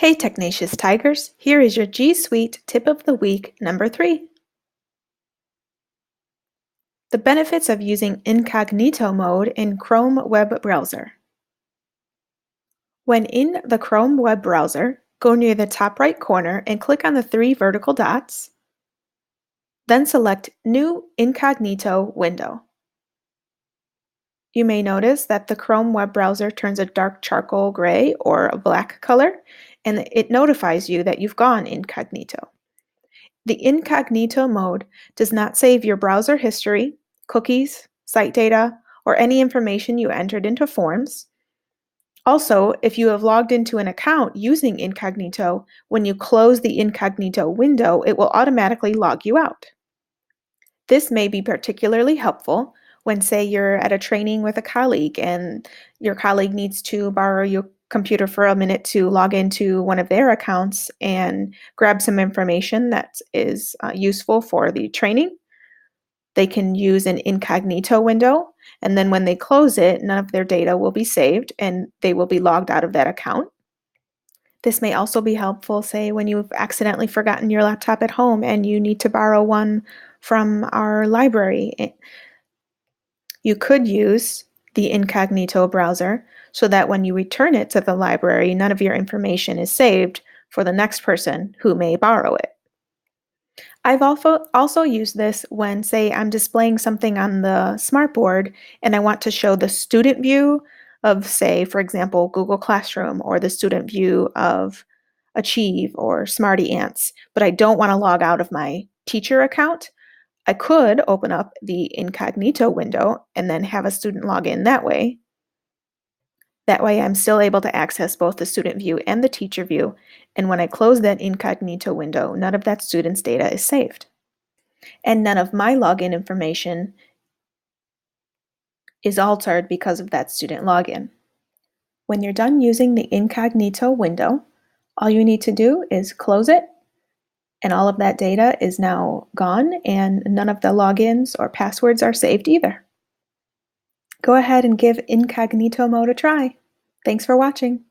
Hey Technatious Tigers, here is your G Suite Tip of the Week number 3. The benefits of using Incognito Mode in Chrome web browser. When in the Chrome web browser, go near the top right corner and click on the 3 vertical dots, then select New Incognito Window. You may notice that the Chrome web browser turns a dark charcoal gray or a black color, and it notifies you that you've gone incognito. The incognito mode does not save your browser history, cookies, site data, or any information you entered into forms. Also, if you have logged into an account using incognito, when you close the incognito window, it will automatically log you out. This may be particularly helpful when, say, you're at a training with a colleague and your colleague needs to borrow your computer for a minute to log into one of their accounts and grab some information that is useful for the training. They can use an incognito window, and then when they close it, none of their data will be saved and they will be logged out of that account. This may also be helpful, say, when you've accidentally forgotten your laptop at home and you need to borrow one from our library. You could use the incognito browser so that when you return it to the library, none of your information is saved for the next person who may borrow it. I've also used this when, say, I'm displaying something on the smartboard and I want to show the student view of, say, for example, Google Classroom, or the student view of Achieve or Smarty Ants, but I don't want to log out of my teacher account. I could open up the incognito window and then have a student log in that way. That way I'm still able to access both the student view and the teacher view, and when I close that incognito window, none of that student's data is saved. And none of my login information is altered because of that student login. When you're done using the incognito window, all you need to do is close it, and all of that data is now gone, and none of the logins or passwords are saved either. Go ahead and give Incognito Mode a try. Thanks for watching.